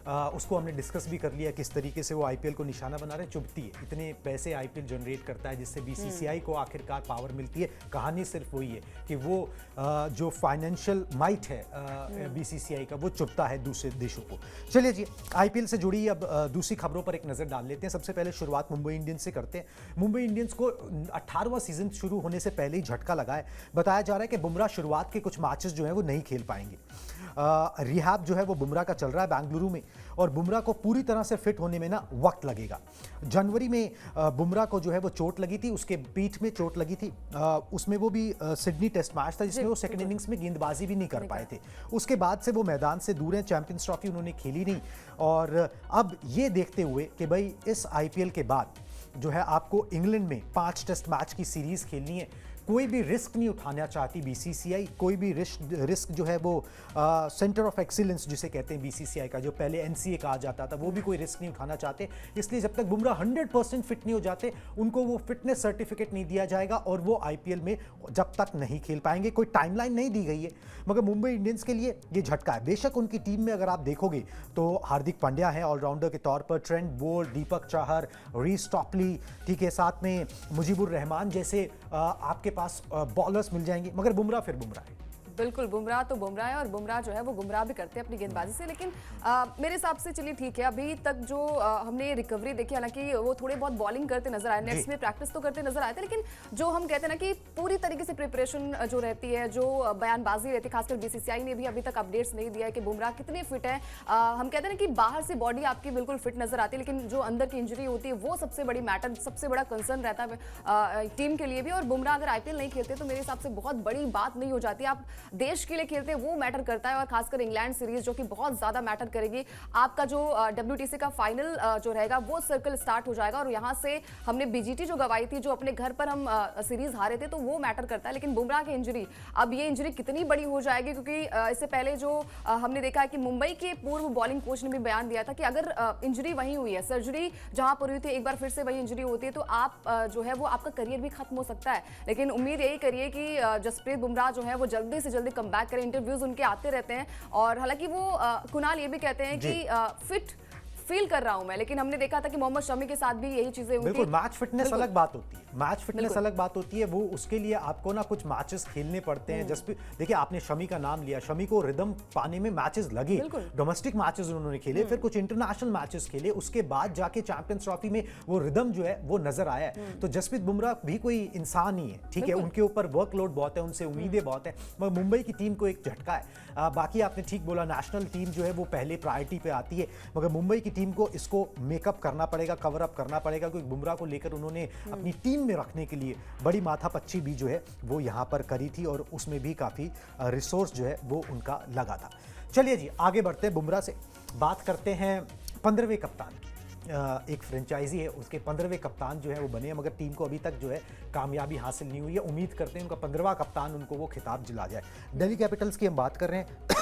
उसको हमने डिस्कस भी कर लिया किस तरीके से वो आईपीएल को निशाना बना रहे हैं। चुभती है, इतने पैसे आईपीएल जनरेट करता है जिससे बीसीसीआई को आखिरकार पावर मिलती है। कहानी सिर्फ वही है कि वो जो फाइनेंशियल माइट है बीसीसीआई का, वो चुभता है दूसरे देशों को। चलिए जी, आईपीएल से जुड़ी अब दूसरी खबरों पर एक नजर डाल लेते हैं। सबसे पहले शुरुआत मुंबई इंडियंस से करते हैं। मुंबई इंडियंस को 18वां सीजन शुरू होने से पहले ही झटका लगा है। बताया जा रहा है कि बुमराह शुरुआत के कुछ मैचेस जो है वो नहीं खेल पाएंगे। रिहैब जो है वो बुमराह का चल रहा है बेंगलुरु में, और बुमराह को पूरी तरह से फिट होने में ना वक्त लगेगा। जनवरी में बुमराह को जो है वो चोट लगी थी, उसके पीठ में चोट लगी थी। उसमें वो भी सिडनी टेस्ट मैच था जिसमें वो सेकंड इनिंग्स में गेंदबाजी भी नहीं कर पाए थे। उसके बाद से वो मैदान से दूर हैं, चैंपियंस ट्रॉफी उन्होंने खेली नहीं। और अब ये देखते हुए कि भाई इस आईपीएल के बाद जो है आपको इंग्लैंड में 5 टेस्ट मैच की सीरीज खेलनी है, कोई भी रिस्क नहीं उठाना चाहती बीसीसीआई। कोई भी रिस्क जो है वो सेंटर ऑफ एक्सीलेंस जिसे कहते हैं बीसीसीआई का, जो पहले एनसीए कहा जाता था, वो भी कोई रिस्क नहीं उठाना चाहते। इसलिए जब तक बुमराह 100% फिट नहीं हो जाते, उनको वो फिटनेस सर्टिफिकेट नहीं दिया जाएगा और वो आईपीएल में जब तक नहीं खेल पाएंगे। कोई टाइमलाइन नहीं दी गई है, मगर मुंबई इंडियंस के लिए ये झटका है। बेशक उनकी टीम में अगर आप देखोगे तो हार्दिक पांड्या है ऑलराउंडर के तौर पर, ट्रेंट बोल्ट, दीपक चाहर, रीस टॉपली, ठीक है, साथ में मुजीबुर रहमान जैसे आपके पास बॉलर्स मिल जाएंगे, मगर बुमराह फिर बुमराह है। बिल्कुल, बुमराह तो बुमराह है, और बुमराह जो है वो गुमराह भी करते हैं अपनी गेंदबाजी से। लेकिन मेरे हिसाब से चलिए ठीक है, अभी तक जो हमने रिकवरी देखी, हालांकि वो थोड़े बहुत बॉलिंग करते नजर आए, नेट्स में प्रैक्टिस तो करते नजर आए थे, लेकिन जो हम कहते हैं ना कि पूरी तरीके से प्रिपरेशन जो रहती है, जो बयानबाजी रहती है, खासकर बीसीसीआई ने भी अभी तक अपडेट्स नहीं दिया है कि बुमराह कितने फिट है। हम कहते हैं ना कि बाहर से बॉडी आपकी बिल्कुल फिट नजर आती है, लेकिन जो अंदर की इंजरी होती है वो सबसे बड़ी मैटर, सबसे बड़ा कंसर्न रहता है टीम के लिए भी। और बुमराह अगर आईपीएल नहीं खेलते तो मेरे हिसाब से बहुत बड़ी बात नहीं हो जाती। आप देश के लिए खेलते हैं वो मैटर करता है, और खासकर इंग्लैंड सीरीज जो कि बहुत ज्यादा मैटर करेगी। आपका जो डब्ल्यूटीसी का फाइनल जो रहेगा वो सर्कल स्टार्ट हो जाएगा, और यहां से हमने बीजीटी जो गवाई थी, जो अपने घर पर हम सीरीज हारे थे, तो वो मैटर करता है। लेकिन बुमराह की इंजरी, अब ये इंजरी कितनी बड़ी हो जाएगी, क्योंकि इससे पहले जो हमने देखा है कि मुंबई के पूर्व बॉलिंग कोच ने भी बयान दिया था कि अगर इंजरी वहीं हुई है, सर्जरी जहां पर हुई थी, एक बार फिर से वही इंजरी होती है, तो आप जो है वो आपका करियर भी खत्म हो सकता है। लेकिन उम्मीद यही करिए कि जसप्रीत बुमराह जो है वो जल्दी से जल्दी कम बैक करें। इंटरव्यूज उनके आते रहते हैं, और हालांकि वो कुणाल ये भी कहते हैं कि फिट फील कर रहा हूं मैं, लेकिन हमने देखा था कि मोहम्मद शमी के साथ भी यही चीजें होती। बिल्कुल, मैच फिटनेस अलग बात होती है, मैच फिटनेस अलग बात होती है। वो उसके लिए आपको ना कुछ मैचेस खेलने पड़ते हैं। जस्ट देखिए, आपने शमी का नाम लिया, शमी को रिदम पाने में मैचेस लगे, डोमेस्टिक मैचेस उन्होंने खेले, फिर कुछ इंटरनेशनल मैचेस खेले, उसके बाद जाके चैंपियंस ट्रॉफी में वो रिदम जो है वो नजर आया है। तो जसप्रीत बुमराह भी कोई इंसान ही है, ठीक है, उनके ऊपर वर्कलोड बहुत है, उनसे उम्मीदें बहुत है, मगर मुंबई की टीम को एक झटका है। बाकी आपने ठीक बोला, नेशनल टीम जो है वो पहले प्रायोरिटी पे आती है, मगर मुंबई की टीम को इसको मेकअप करना पड़ेगा, कवर अप करना पड़ेगा, क्योंकि बुमराह को लेकर उन्होंने अपनी टीम में रखने के लिए बड़ी माथापच्ची भी जो है वो यहां पर करी थी, और उसमें भी काफी रिसोर्स जो है वो उनका लगा था। चलिए जी, आगे बढ़ते हैं, बुमराह से बात करते हैं 15वें कप्तान की। एक फ्रेंचाइजी है, उसके 15वें कप्तान जो है वो बने हैं, मगर टीम को अभी तक जो है कामयाबी हासिल नहीं हुई है। उम्मीद करते हैं उनका 15वां कप्तान उनको वो खिताब दिला जाए। दिल्ली कैपिटल्स की हम बात कर रहे हैं।